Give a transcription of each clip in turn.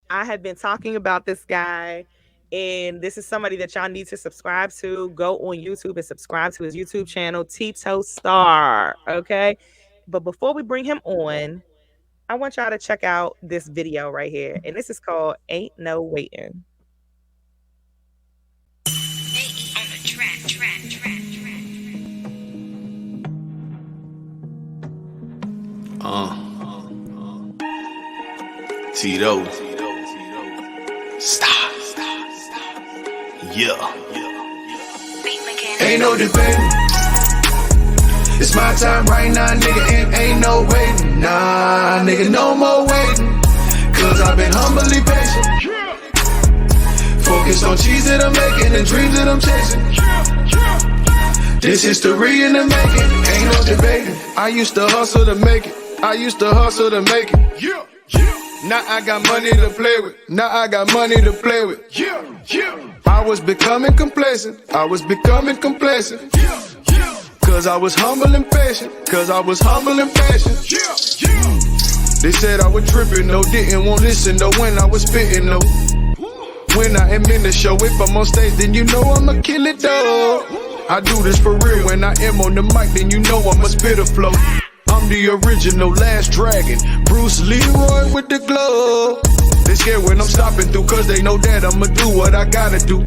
I have been talking about this guy, and this is somebody that y'all need to subscribe to. Go on YouTube and subscribe to his YouTube channel, Tito Starr. Okay. But before we bring him on, I want y'all to check out this video right here. And this is called Ain't No Waiting. Tito Starr. Yeah. Ain't no debating. It's my time right now, nigga, and ain't no waiting. Nah, nigga, no more waiting. Cause I've been humbly patient. Focused on cheese that I'm making and dreams that I'm chasing. This history in the making, ain't no debating. I used to hustle to make it. I used to hustle to make it. Now I got money to play with. Now I got money to play with. I was becoming complacent. I was becoming complacent. Cause I was humble and patient. Cause I was humble and patient. They said I was tripping, no, didn't want to listen, no, when I was spitting, no. When I am in the show, if I'm on stage, then you know I'ma kill it, though. I do this for real, when I am on the mic, then you know I'ma spit a flow. I'm the original Last Dragon, Bruce Leroy with the glove. They scared when I'm stopping through, cause they know that I'ma do what I gotta do.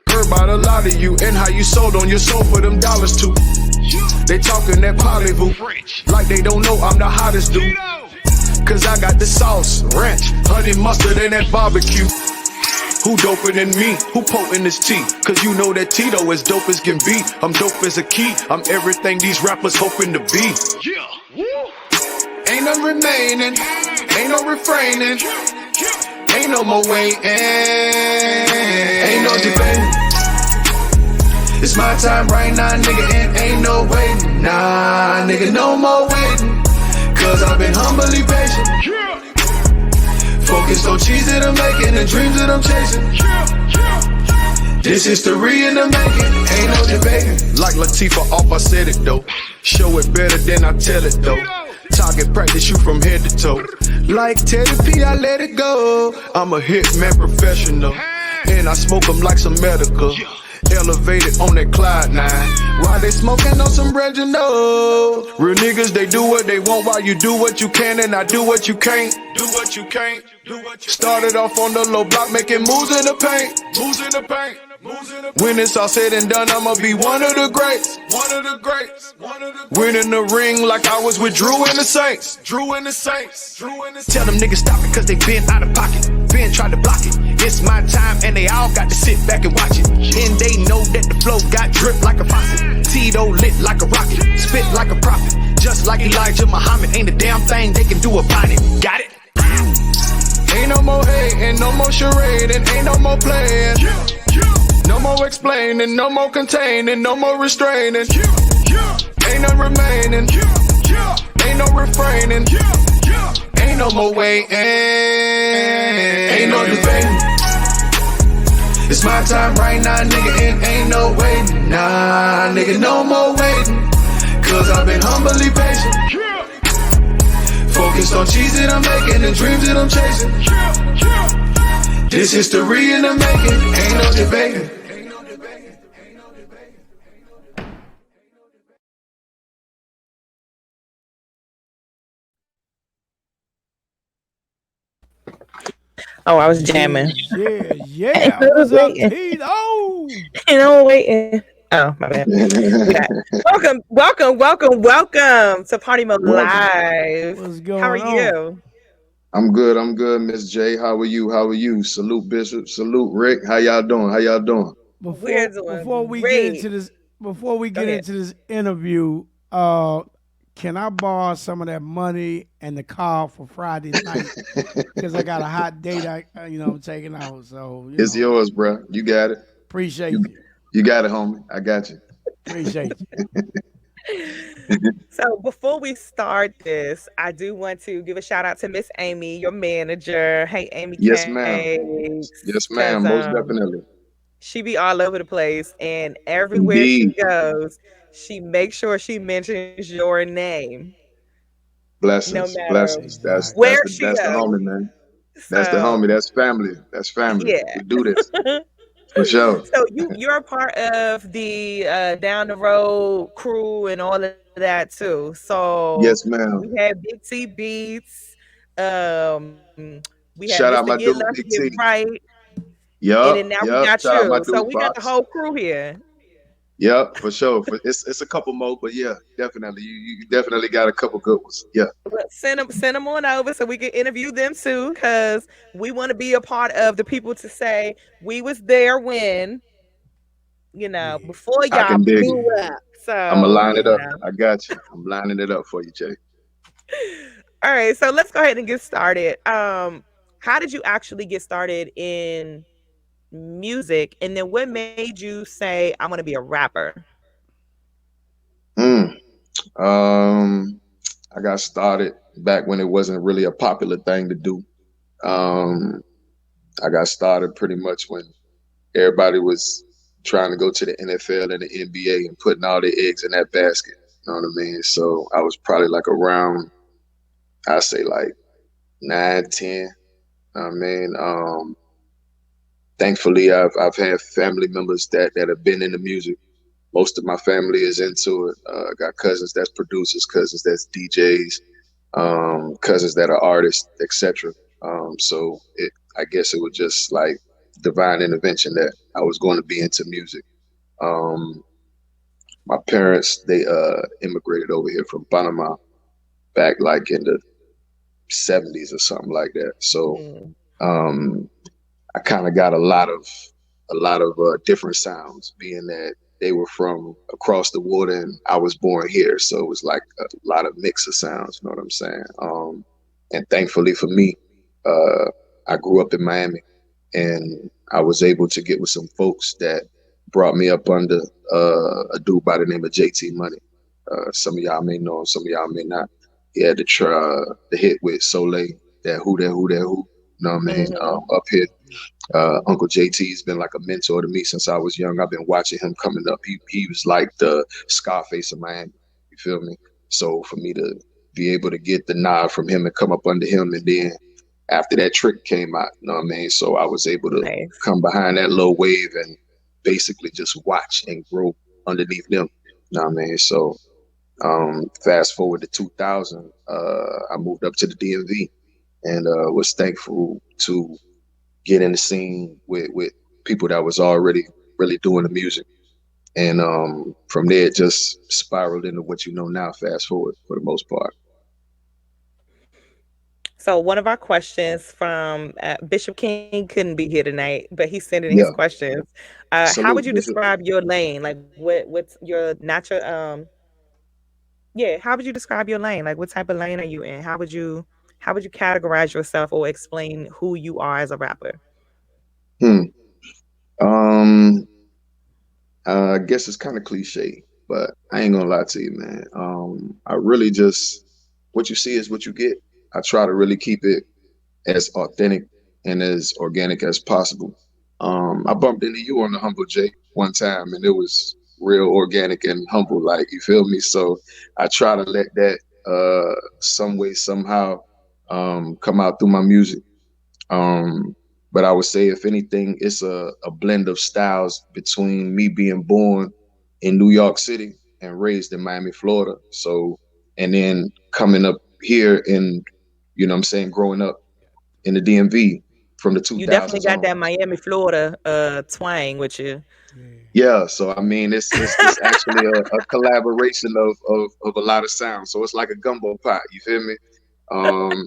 Heard about a lot of you, and how you sold on your soul for them dollars too. They talking that Hollywood, like they don't know I'm the hottest dude. Cause I got the sauce, ranch, honey mustard, and that barbecue. Who doper than me? Who potent as tea? Cause you know that Tito as dope as can be. I'm dope as a key. I'm everything these rappers hoping to be. Ain't no remaining. Ain't no refraining. Ain't no more waiting. Ain't no debating. It's my time right now, nigga, and ain't no waiting. Nah, nigga, no more waiting. Cause I've been humbly patient. Focused on cheese that I'm making and dreams that I'm chasing. This history in the making, ain't no debating. Like Latifah off, I said it though. Show it better than I tell it though. Target practice you from head to toe. Like Teddy P, I let it go. I'm a hitman professional, and I smoke them like some medical. Elevated on that Clyde 9. While they smoking on some Reginald. Real niggas, they do what they want while you do what you can, and I do what you can't. Do what you can't. Started off on the low block, making moves in the paint. Moves in the paint. When it's all said and done, I'ma be one of the greats. One of the greats. Winning the ring like I was with Drew and the Saints. Drew and the Saints. Tell them niggas stop it cause they been out of pocket. Been tried to block it. It's my time and they all got to sit back and watch it. And they know that the flow got drip like a faucet. Tito lit like a rocket. Spit like a prophet. Just like Elijah Muhammad. Ain't a damn thing they can do about it. Got it? Ain't no more hate, ain't no more charade, and ain't no more playing. No more explaining, no more containing, no more restraining. Ain't no remaining, ain't no refraining. Ain't no more waiting, ain't no debating. It's my time right now, nigga, and ain't no waiting. Nah, nigga, no more waiting. Cause I've been humbly patient. Focused on cheese that I'm making and dreams that I'm chasing. This history in the making, ain't no debating. Oh, I was jamming. Yeah. What's up, Tito? Waiting. Oh, my bad. Yeah. Welcome to Party Mode Live. What's going How are on? you? I'm good, Miss J. How are you? How are you? Salute Bishop, salute Rick. How y'all doing? How y'all doing? We're doing Before we great. get Go ahead. into this interview, can I borrow some of that money and the car for Friday night? Because I got a hot date, I'm taking out. So It's yours, bro. You got it. appreciate You, you. you got it, homie. I got you. Appreciate you. So before we start this, I do want to give a shout out to Miss Amy, your manager. Hey, Amy Yes, ma'am. Cakes, Yes, because ma'am. Most definitely. she be all over the place, and everywhere she Indeed. goes, she makes sure she mentions your name, no Blessings. matter Blessings. Exactly. where That's she the goes. homie, man. That's the So homie. That's family. That's family. yeah. We do this for sure. So you're a part of the down the road crew and all of that too. So Yes, we ma'am. had Big T Beats, we had Mr. Shout Get out my Left, dude, Get Big T. Right, and then now Yup, we got yup. Shout you. out my So we dude, got the whole Fox. crew here. Yep, for sure. It's a couple more, but yeah, definitely. You definitely got a couple good ones. Yeah. Well, send them on over so we can interview them too, because we want to be a part of the people to say we was there when, Yeah. before I y'all can dig it. blew Yeah. up. I'ma So, line it up. I got you. I'm lining it up for you, Jay. all right, so let's go ahead and get started. How did you actually get started in music, and then what made you say I want to be a rapper? Mm. Um, I got started back when it wasn't really a popular thing to do. Um, I got started pretty much when everybody was trying to go to the NFL and the NBA and putting all their eggs in that basket. You know what I mean? So I was probably like around, I say like 9, 10. I mean, thankfully I've had family members that have been in the music. Most of my family is into it. I got cousins that's producers, cousins that's DJs, cousins that are artists, etc. So I guess it was just like divine intervention that I was going to be into music. Um, my parents they immigrated over here from Panama back like in the 70s or something like that. So Mm, um, I kind of got a lot of different sounds, being that they were from across the water and I was born here, so it was like a lot of mix of sounds. You know what I'm saying? And thankfully for me, uh, I grew up in Miami, and I was able to get with some folks that brought me up under a dude by the name of JT Money. Some of y'all may know him, some of y'all may not. He had the hit with Soleil, that who. You know what I mean? mhm. Up here, Uncle JT's been like a mentor to me since I was young. I've been watching him coming up. He was like the Scarface of Miami. You feel me? So for me to be able to get the nod from him and come up under him, and then after that trick came out, you know what I mean? So I was able to Nice. come behind that low wave and basically just watch and grow underneath them. You know what I mean? So fast forward to 2000, I moved up to the DMV and was thankful to get in the scene with people that was already really doing the music. And from there, it just spiraled into what you know now, fast forward for the most part. So one of our questions from Bishop King couldn't be here tonight, but he's sending his Yeah. questions. How would you Salute, Bishop. describe your lane? Like what's your natural yeah, how would you describe your lane? Like what type of lane are you in? How would you categorize yourself or explain who you are as a rapper? Hmm. Um, I guess it's kind of cliche, but I ain't gonna lie to you, man. I really just what you see is what you get. I try to really keep it as authentic and as organic as possible. I bumped into you on the Humble J one time, and it was real organic and humble, like you feel me. So I try to let that some way somehow come out through my music. Um, but I would say, if anything, it's a blend of styles between me being born in New York City and raised in Miami, Florida. So, and then coming up here in, you know what I'm saying, growing up in the DMV from the You definitely 2000s got on. that Miami, Florida twang with you. Yeah. Yeah, so I mean, it's actually a collaboration of a lot of sounds. So it's like a gumbo pot. You feel me? Um,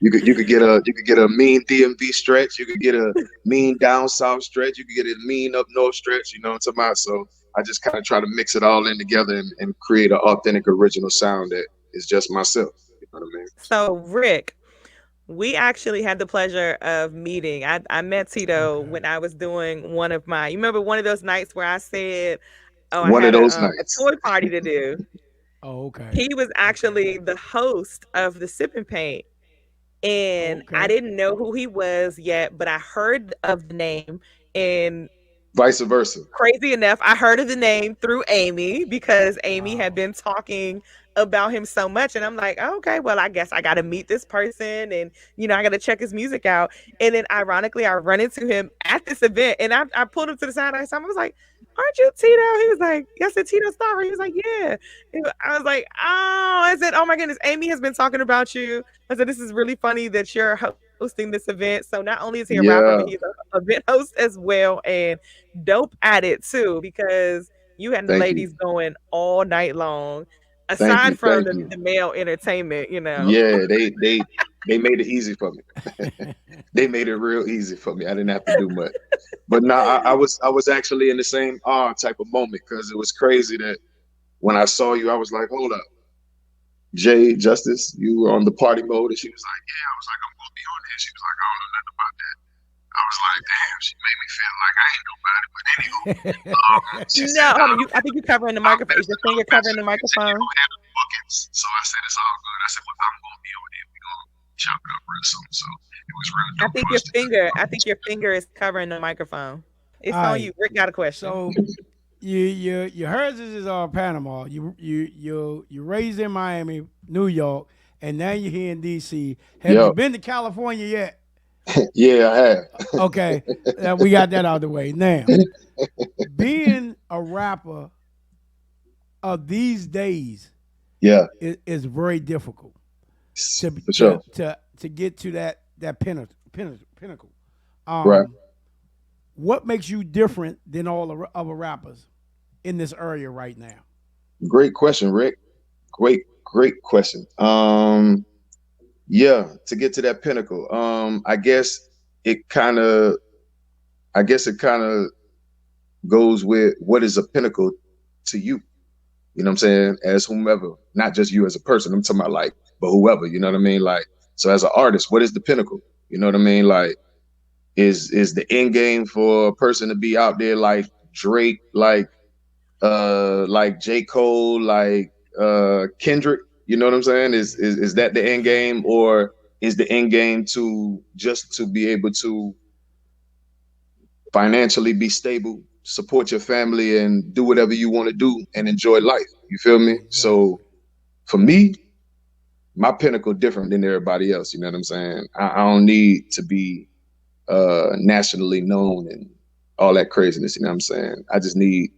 you could get a mean DMV stretch. You could get a mean down south stretch. You could get a mean up north stretch. You know what I'm talking about? So I just kind of try to mix it all in together and create an authentic, original sound that is just myself. You know what I mean? So Rick, we actually had the pleasure of meeting. I met Tito Okay. when I was doing one of my. You remember one of those nights where I said, "Oh, I One of had those a nights. toy party to do." Oh, okay. He was Okay. actually the host of the Sip and Paint, Oh, and I okay. didn't know who he was yet, but I heard of the name. And Vice versa. crazy enough, I heard of the name through Amy because Amy had Wow. been talking. about him so much. And I'm like, oh, okay, well, I guess I got to meet this person and, I got to check his music out. And then ironically, I run into him at this event and I pulled him to the side. And I was like, aren't you Tito? He was like, yes, it's Tito Starr. He was like, yeah. I was like, oh, I said, oh my goodness, Amy has been talking about you. I said, this is really funny that you're hosting this event. So not only is he a rapper, but he's Yeah. a event host as well, and dope at it too, because you had the Thank ladies you. going all night long. Thank Aside you. from Thank the you. male entertainment. Yeah, they made it easy for me. They made it real easy for me. I didn't have to do much. But now I was actually in the same type of moment because it was crazy that when I saw you, I was like, hold up, Jay Justice, you were on the party mode, and she was like, yeah. I was like, I'm gonna be on there. She was like, I don't know nothing about that. I was like, damn, she made me feel like I ain't nobody. But anywho, she No, said, hold on. I think you're covering the microphone. Is your finger bet covering you. the You said you're microphone? gonna handle the bookings. So I said, it's all good. I said, well, I'm gonna be on there. We're gonna chop it up real soon. So it was real dope for us to do. I think your finger is covering the microphone. All It's on you. right. Rick got a question. So you hers is Panama. You raised in Miami, New York, and now you're here in DC. Have you Yep. been to California yet? Yeah, I have. Okay, we got that out of the way. Now, being a rapper of these days Yeah, is very difficult to for sure. get to that pinnacle. Right. What makes you different than all the other rappers in this area right now? Great question, Rick. Great question. Yeah, to get to that pinnacle. It kind of it kind of goes with what is a pinnacle to you. You know what I'm saying? As whomever, not just you as a person. I'm talking about like, but whoever. You know what I mean? Like, so as an artist, what is the pinnacle? You know what I mean? Like, is the end game for a person to be out there like Drake, like J. Cole, like Kendrick, you know what I'm saying? Is that the end game, or is the end game to just to be able to financially be stable, support your family, and do whatever you want to do and enjoy life? You feel me? So Exactly. for me, my pinnacle different than everybody else. You know what I'm saying? I don't need to be nationally known and all that craziness. You know what I'm saying? I just need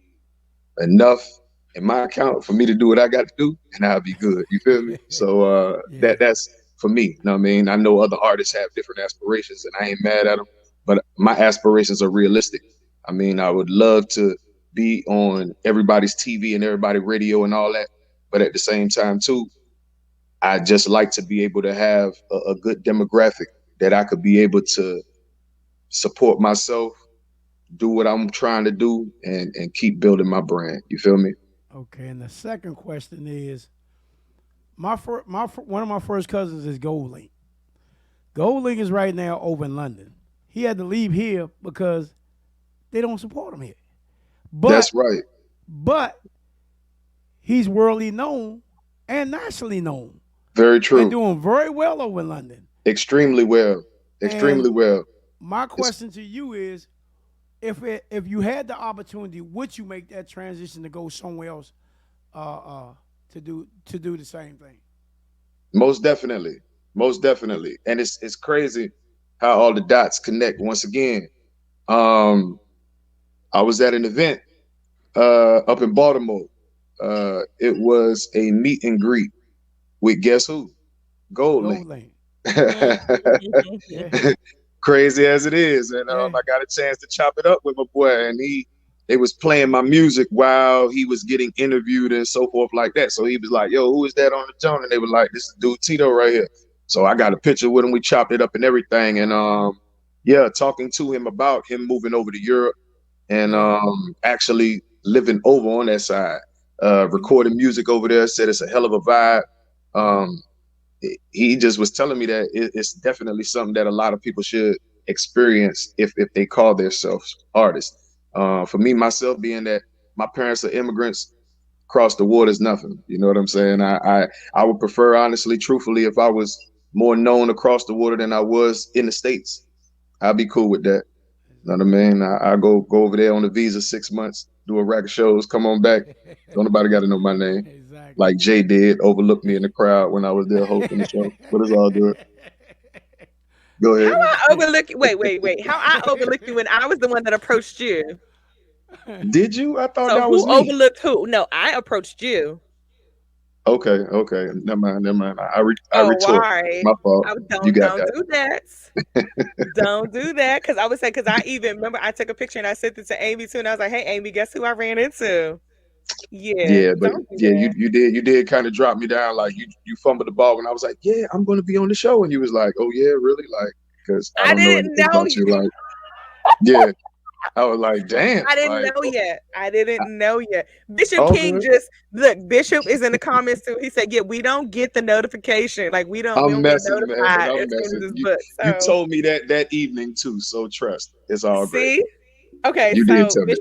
enough in my account for me to do what I got to do, and I'll be good. You feel me? So Yeah. that's for me. You know what I mean? I know other artists have different aspirations, and I ain't mad at them, but my aspirations are realistic. I mean, I would love to be on everybody's TV and everybody's radio and all that, but at the same time too, I just like to be able to have a good demographic that I could be able to support myself, do what I'm trying to do, and keep building my brand. You feel me? Okay. And the second question is one of my first cousins is Gold Link. Gold Link is right now over in London. He had to leave here because they don't support him here. But That's right. but he's worldly known and nationally known Very and true. doing very well over in London. Extremely well. And Extremely well. my It's question to you is, if you had the opportunity, would you make that transition to go somewhere else to do the same thing? most definitely. Most definitely. And it's crazy how all the dots connect once again. Um, I was at an event up in Baltimore. It was a meet and greet with guess who? Gold Link. Gold Lane. Mm. Yeah, Crazy as it is, and yeah. I got a chance to chop it up with my boy, and they was playing my music while he was getting interviewed and so forth like that. So he was like, "Yo, who is that on the tone?" And they were like, "This is dude Tito right here." So I got a picture with him. We chopped it up and everything, and yeah, talking to him about him moving over to Europe and Yeah. actually living over on that side, You, recording music over there. Said it's a hell of a vibe. yeah. Um, he just was telling me that it's definitely something that a lot of people should experience if they call themselves artists. For me myself, being that my parents are immigrants, cross the water is nothing. You know what I'm saying? I would prefer, honestly, truthfully, if I was more known across the water than I was in the states. I'd be cool with that. You know what I Exactly. mean? I go over there on a visa 6 months, do a rack of shows, come on back. Don't nobody got to know my name. Exactly. Like Jay did, overlooked me in the crowd when I was there hosting the show. But it's all good. Go How ahead. I overlook you? Wait. How I overlooked you when I was the one that approached you? Did you? I thought So that was who me. overlooked who? No, I approached you. Okay, okay. Never mind, never mind. I Oh, all retort. right. My fault. I You got don't that. do that. Don't do that. Cause I would say, cause I even remember I took a picture and I sent it to Amy too. And I was like, hey Amy, guess who I ran into? Yeah, Yeah, but don't do yeah, that. you did kind of drop me down. Like you fumbled the ball when I was like, yeah, I'm gonna be on the show, and you was like, oh yeah, really? Like, because I I don't know didn't anything know about you. Like, yeah, I was like, damn, I didn't like, know yet. I didn't I- know yet. Bishop all King good. just look, Bishop is in the comments too. He said, yeah, we don't get the notification. Like we I'm don't get messing, man. notified I'm as soon messing. as it's booked. You So told me that evening too. So trust, it's all great. see? Okay, You did so tell me.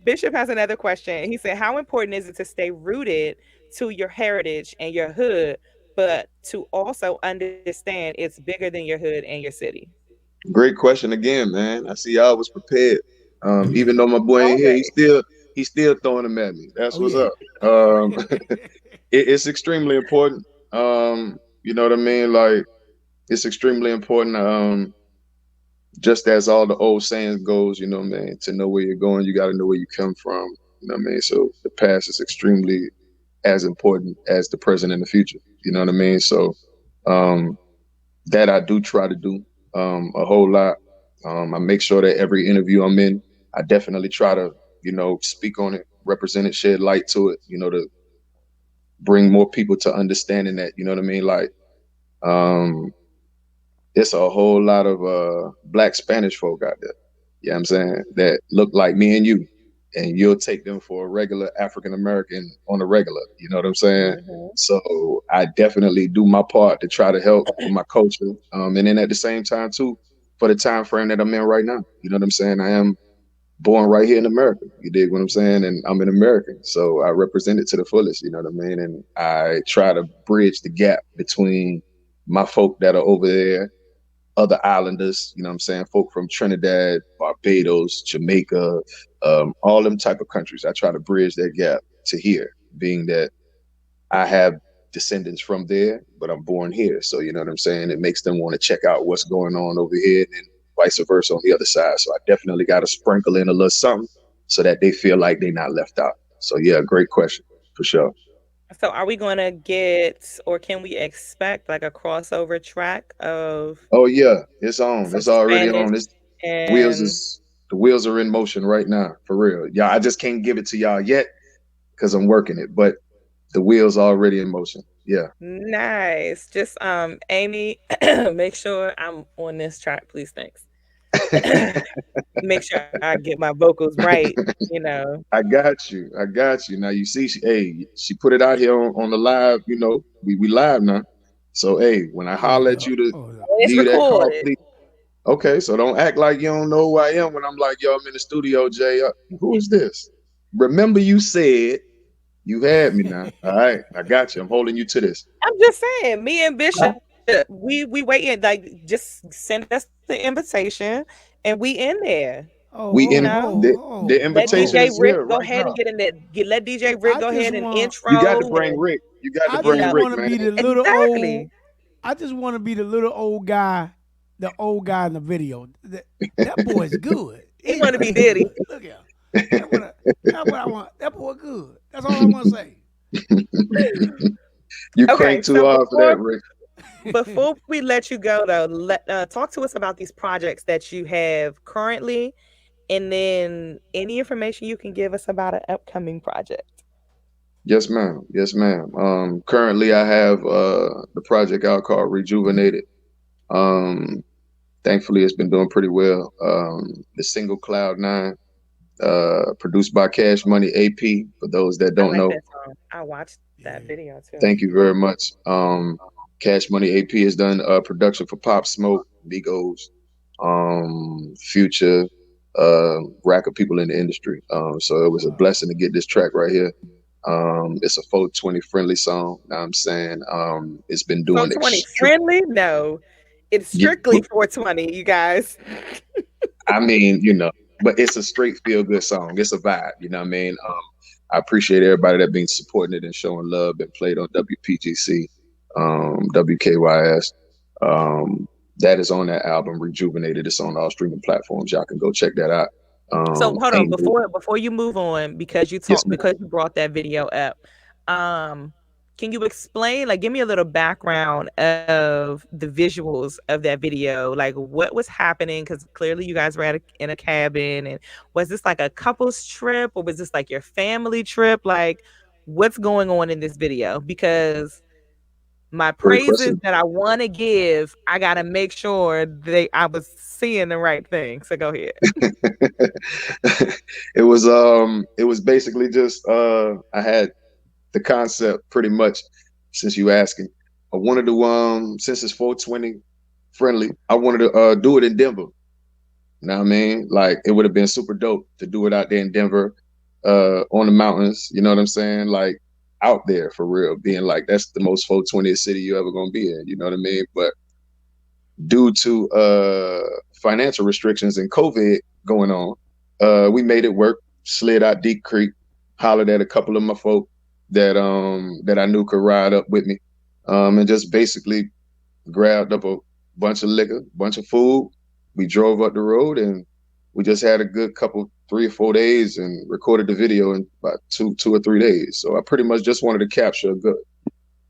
Bishop has another question. He said, how important is it to stay rooted to your heritage and your hood, but to also understand it's bigger than your hood and your city? Great question again, man. I see y'all was prepared. Even though my boy ain't here, Always. he's still throwing them at me. That's Oh what's yeah. up. It's extremely important. You know what I mean? Like it's extremely important. Just as all the old sayings goes, you know, man, to know where you're going, you got to know where you come from. You know what I mean? So the past is extremely as important as the present and the future. You know what I mean? So um, that I do try to do a whole lot. I make sure that every interview I'm in, I definitely try to, you know, speak on it, represent it, shed light to it, you know, to bring more people to understanding that, you know what I mean? Like, um, it's a whole lot of black Spanish folk out there. You know what I'm saying? That look like me and you. And you'll take them for a regular African American on a regular. You know what I'm saying? Hmm. So I definitely do my part to try to help for my culture. And then at the same time too, for the time frame that I'm in right now. You know what I'm saying? I am born right here in America. You dig what I'm saying? And I'm an American. So I represent it to the fullest, you know what I mean? And I try to bridge the gap between my folk that are over there, other islanders, you know what I'm saying? Folk from Trinidad, Barbados, Jamaica, all them type of countries. I try to bridge that gap to here, being that I have descendants from there, but I'm born here. So you know what I'm saying? It makes them want to check out what's going on over here and vice versa on the other side. So I definitely got to sprinkle in a little something so that they feel like they're not left out. So yeah, great question for sure. So are we going to get or can we expect like a crossover track of Oh yeah, it's on. some It's already Spanish on. It's wheels and is the wheels are in motion right now, for real. Yeah, I just can't give it to y'all yet because I'm working it, but the wheels are already in motion. Yeah. nice. Just Amy, make sure I'm on this track, please. Thanks. Make sure I get my vocals right, you know. I got you. I got you. Now you see, she put it out here on the live. You know, we live now. So hey, when I Hold holler at up. you to Hold up. It's give you that call, recorded. please. Okay, so don't act like you don't know who I am when I'm like, yo, I'm in the studio, Jay. Who is this? Remember you said you had me now. All right, I got you. I'm holding you to this. I'm just saying, me and Bishop, we waiting. Like, just send us the invitation, and we in there. Oh, We You oh, in know, oh, the oh, let invitation DJ oh. is Rick here go right ahead and now. get in there. Let DJ Rick I go just ahead and want You got to intro bring and Rick. You got to I you bring just know Rick, want to man. be the little old exactly. I just want to be the old guy in the video. That boy's good. He He want to be really Diddy. good. Look at him. That's what I want. That boy good. That's all I want to say. You Okay, crank too so hard for that, Rick. before we let you go though, talk to us about these projects that you have currently, and then any information you can give us about an upcoming project. Yes, ma'am. Yes, ma'am. Currently, I have the project out called Rejuvenated. Um, Thankfully, it's been doing pretty well. The single Cloud Nine, produced by Cash Money AP. For those that I don't like know, that song. I watched that Yeah. video too. thank you very much. Cash Money AP has done production for Pop Smoke, Migos, Future, rack of people in the industry. So it was a Wow. blessing to get this track right here. It's a 420 friendly song. Know what I'm saying, it's been doing 420 extreme. friendly? No. It's strictly 420, you guys. I mean, you know. but it's a straight feel good song. It's a vibe, you know what I mean? I appreciate everybody that been supporting it and showing love and played on WPGC, WKYS. Um, that is on that album, Rejuvenated. It's on all streaming platforms. Y'all can go check that out. So hold on, Ain't no, before you move on, because yes, ma'am. because you brought that video up, um, can you explain, like, give me a little background of the visuals of that video, like what was happening? Because clearly you guys were in a cabin, and was this like a couple's trip, or was this like your family trip? Like, what's going on in this video? Because my Great praises question. that I want to give, I gotta make sure I was seeing the right thing. So go ahead. It was basically just I had the concept pretty much since you asking. I wanted to since it's 420 friendly, I wanted to do it in Denver. You know what I mean? Like it would have been super dope to do it out there in Denver, on the mountains, you know what I'm saying? Like out there for real, being like that's the most 420th city you ever gonna be in, you know what I mean? But due to financial restrictions and COVID going on, we made it work. Slid out Deep Creek, hollered at a couple of my folk that I knew could ride up with me, and just basically grabbed up a bunch of liquor, bunch of food. We drove up the road and we just had a good couple 3 or 4 days and recorded the video in about 2 or 3 days. So I pretty much just wanted to capture a good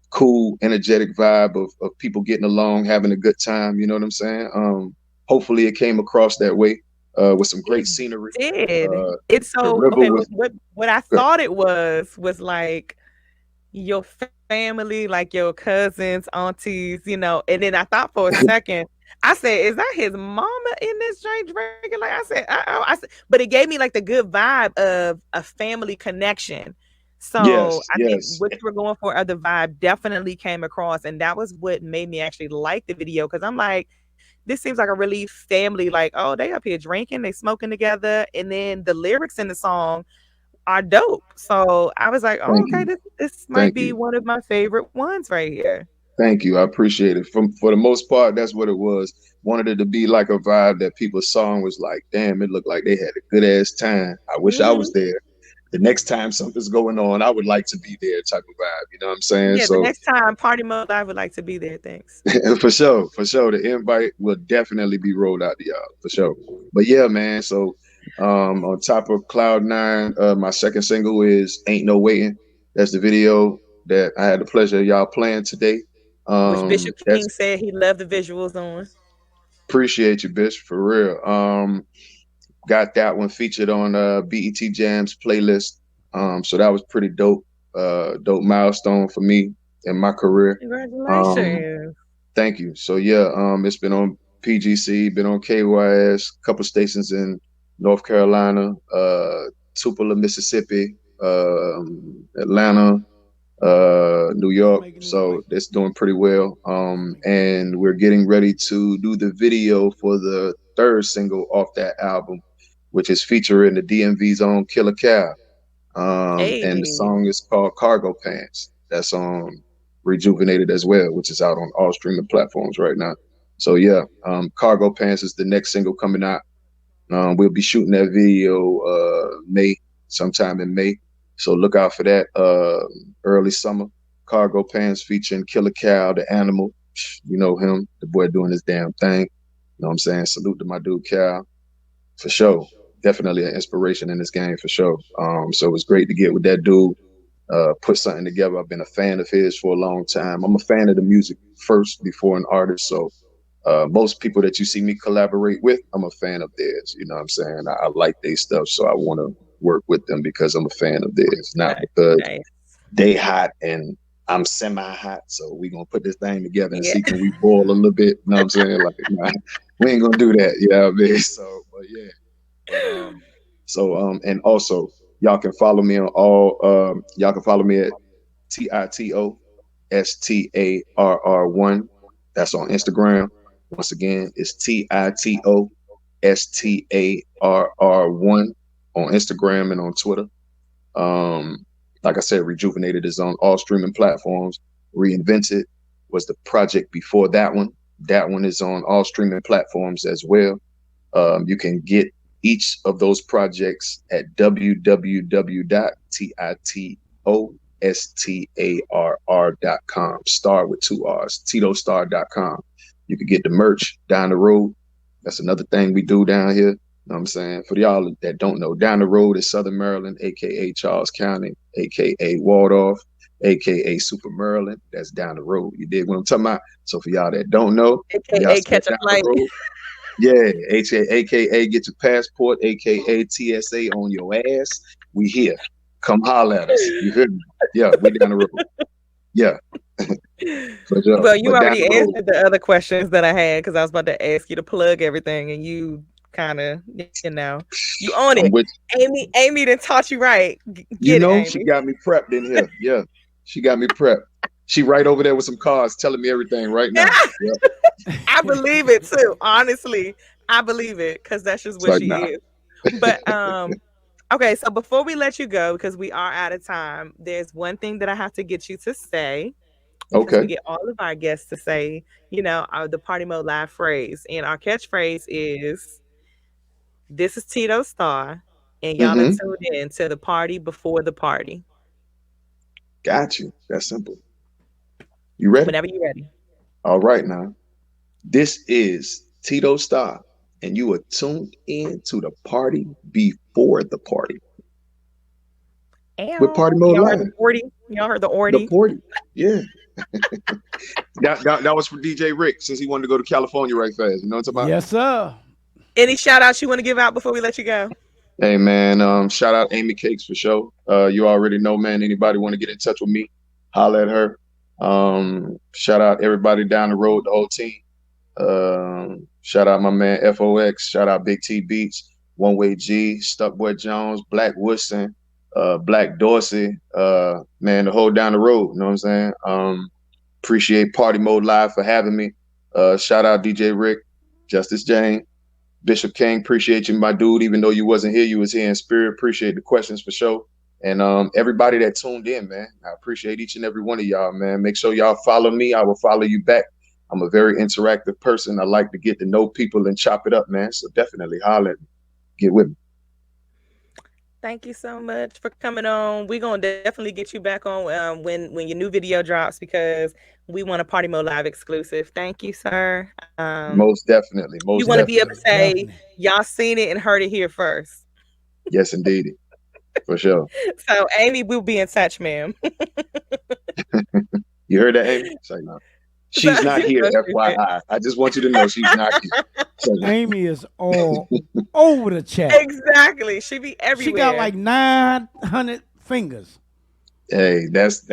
cool, energetic vibe of people getting along, having a good time. You know what I'm saying? Hopefully, it came across that way with some It great scenery. did. Uh, It's the so river okay. was What I good. thought it was like your family, like your cousins, aunties, and then I thought for a second, I said, "Is that his mama in this joint drinking?" Like I said, I said, but it gave me like the good vibe of a family connection. So Yes, I think yes. what you were going for, other vibe, definitely came across, and that was what made me actually like the video because I'm like, this seems like a really family, like, oh, they up here drinking, they smoking together, and then the lyrics in the song are dope. So I was like, oh, Thank okay, you, this might thank be you. one of my favorite ones right here. Thank you. I appreciate it. For the most part, that's what it was. Wanted it to be like a vibe that people saw and was like, damn, it looked like they had a good ass time. I wish I was Hmm. there. The next time something's going on, I would like to be there type of vibe. You know what I'm saying? Yeah, the So next time party mode, I would like to be there. Thanks. for sure, for sure. The invite will definitely be rolled out to y'all for sure. But yeah, man. So on top of Cloud 9, my second single is Ain't No Waiting. That's the video that I had the pleasure of y'all playing today. Which Bishop That's King said he loved the visuals on. appreciate you, bitch, for real. Got that one featured on BET Jams playlist. So that was pretty dope. Dope milestone for me in my career. Um, Congratulations. Thank you. So yeah, it's been on PGC, been on KYS, couple stations in North Carolina, Tupelo, Mississippi, Atlanta, New It's York. making its So way. it's doing pretty well. Making its way. And we're getting ready to do the video for the third single off that album, which is featuring the DMV Zone Killer Cow. And the Hey, song is called Cargo Pants. That's on Rejuvenated as well, which is out on all streaming platforms right now. So yeah, Cargo Pants is the next single coming out. We'll be shooting that video May, sometime in May. So look out for that early summer. Cargo Pants featuring Killer Cow, the animal. You know him, the boy doing his damn thing. You know what I'm saying? Salute to my dude Cal for sure. Definitely an inspiration in this game for sure. So it was great to get with that dude, put something together. I've been a fan of his for a long time. I'm a fan of the music first before an artist. So most people that you see me collaborate with, I'm a fan of theirs. You know what I'm saying? I like their stuff, so I want to work with them because I'm a fan of theirs, not nice, because nice. they hot and I'm semi hot. So we gonna put this thing together and Yeah. see can we boil a little bit. You know what I'm saying? Like, nah, we ain't gonna do that. You know what I mean? So, but yeah, but and also y'all can follow me on all. Y'all can follow me at TitoStarr1. That's on Instagram. Once again, it's TitoStarr1 on Instagram and on Twitter. Um, like I said, Rejuvenated is on all streaming platforms. Reinvented was the project before that one. That one is on all streaming platforms as well. You can get each of those projects at www.titostarr.com. Star with two R's, TitoStarr.com. You can get the merch down the road. That's another thing we do down here. You know what I'm saying? For y'all that don't know, down the road is Southern Maryland, aka Charles County, aka Waldorf, aka Super Maryland. That's down the road. You dig what I'm talking about? So for y'all that don't know, when y'all AKA step catch a down the flight. road, yeah, aka get your passport, aka TSA on your ass. We here. Come holler at us. You hear me? Yeah, we down the road. Yeah, for sure. Well, you But down already the road. answered the other questions that I had because I was about to ask you to plug everything, and you kind of, you on it. I'm with Amy done taught you right. Get you it, know, she Amy. got me prepped in here. Yeah. She got me prepped. She right over there with some cards telling me everything right now. Yeah. I believe it too. Honestly, I believe it because that's just It's what like, she nah. is. But okay. So before we let you go, because we are out of time, there's one thing that I have to get you to say because we Okay. get all of our guests to say, the Party Mode Live phrase, and our catchphrase is, "This is Tito Starr, and y'all are Mm-hmm. tuned in to the party before the party." Got you. That's simple. You ready? Whenever you're ready. All right now. This is Tito Starr, and you are tuned in to the party before the party with Party Ow. Mode Y'all heard the Live. 40? Y'all heard the The 40? party. Yeah. That was for DJ Rick since he wanted to go to California right fast. You know what I'm talking about? Yes, sir. Any shout outs you want to give out before we let you go? Hey man, shout out Amy Cakes for sure. You already know, man. Anybody want to get in touch with me, holler at her. Shout out everybody down the road, the whole team. Shout out my man FOX. Shout out Big T Beats, One Way G, Stuckboy Jones, Black Woodson, Black Dorsey. Man, the whole down the road. You know what I'm saying? Appreciate Party Mode Live for having me. Shout out DJ Rick, Justice Jane. Bishop King, appreciate you, my dude. Even though you wasn't here, you was here in spirit. Appreciate the questions for sure. And everybody that tuned in, man, I appreciate each and every one of y'all, man. Make sure y'all follow me. I will follow you back. I'm a very interactive person. I like to get to know people and chop it up, man. So definitely holler at me. Get with me. Thank you so much for coming on. We're gonna definitely get you back on when your new video drops because we want a Party Mode Live exclusive. Thank you, sir. Most definitely. We Most want to be able definitely. to say Definitely. y'all seen it and heard it here first. Yes, indeed. For sure. So Amy, we'll be in touch, ma'am. You heard that, Amy? Say no. So, She's not here, she said- FYI. I just want you to know she's not here. Say no. Amy is all over the chat. exactly. She be everywhere. She got like 900 fingers. Hey, that's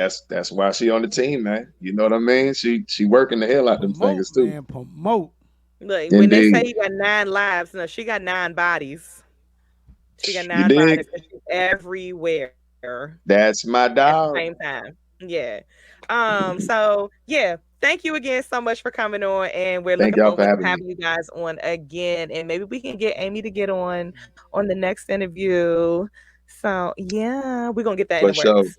why she on the team, man. You know what I mean? She working the hell out them Promote, fingers too. man. Promote. Look, when they Indeed. say you got 9 lives, no, she got 9 bodies. She got You 9 bodies. dig? And she's everywhere That's my at the dog. same time. Yeah. So yeah, thank you again so much for coming on, and we're Thank looking y'all for forward to having me. having you guys on again, and maybe we can get Amy to get on the next interview. So yeah, we're gonna get that in For the sure. works.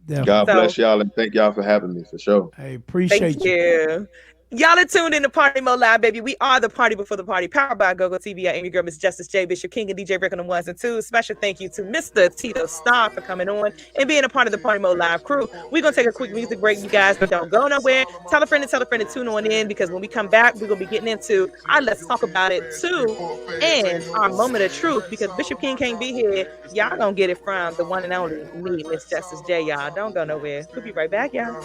Definitely. God So bless y'all and thank y'all for having me for sure. Hey, thank appreciate you. you. Y'all are tuned in to Party Mode Live, baby. We are the party before the party, powered by GoGo TV. Amy Girl, Miss Justice J, Bishop King, and DJ Rick on the ones and twos. Special thank you to Mr. Tito Starr for coming on and being a part of the Party Mode Live crew. We're going to take a quick music break, you guys, but don't go nowhere. Tell a friend to tune on in because when we come back, we're going to be getting into our Let's Talk About It too and our Moment of Truth because Bishop King can't be here. Y'all going to get it from the one and only me, Miss Justice J, y'all. Don't go nowhere. We'll be right back, y'all.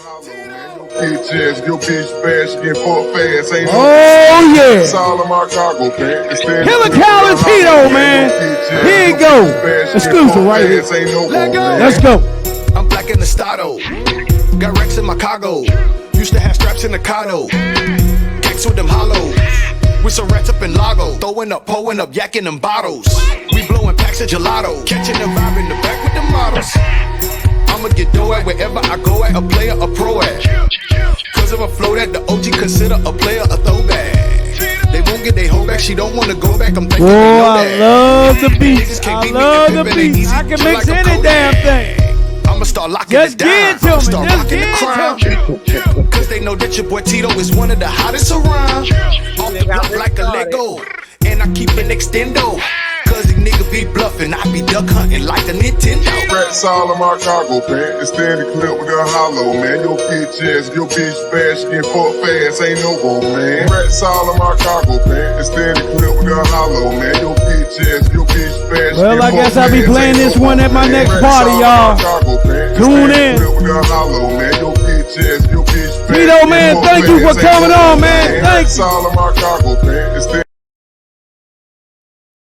Bitches, your bitch fast, get fuck fast. Ain't no Oh, it's yeah. all of my cargo pants. Killer Calentino, man. Here you go. Exclusive right here. Ain't no Let's go. I'm black in the Stado. Got Rex in my cargo. Used to have straps in the Cado. Gex with them hollow. With some rats up in Lago. Throwing up, pulling up, yakking them bottles. We blowing packs of gelato. Catching them vibe in the back with the models. I'ma get dough at wherever I go at. A player, a pro at. Cause of a flow that the OG consider a player, a throwback. They won't get their hoe back. She don't wanna go back. I'm thinking Boy, they know I that. love the Niggas beats. can't I beat me, love they the pimpin' it beats. easy, I can chill mix like a any damn Kodak. thing. I'ma start locking Just it down. give it to I'ma me. start Just rocking the give it crown. to me. Cause they know that your boy Tito is one of the hottest around. Off the block like a Lego. And I keep an extendo. cause these niggas be bluffing. I be duck hunting like a Nintendo. Rats all in my cargo pants. And stand the clip with a hollow, man. Your bitch ass, your bitch fast, get fucked fast, ain't no go, man. Rats all in my cargo pants. And stand the clip with a hollow, man. Your bitch ass, your bitch fast. Well, I guess I'll be playing this one at my next party, y'all. Tune in. Tito, man, thank you for coming on, man. Thank you.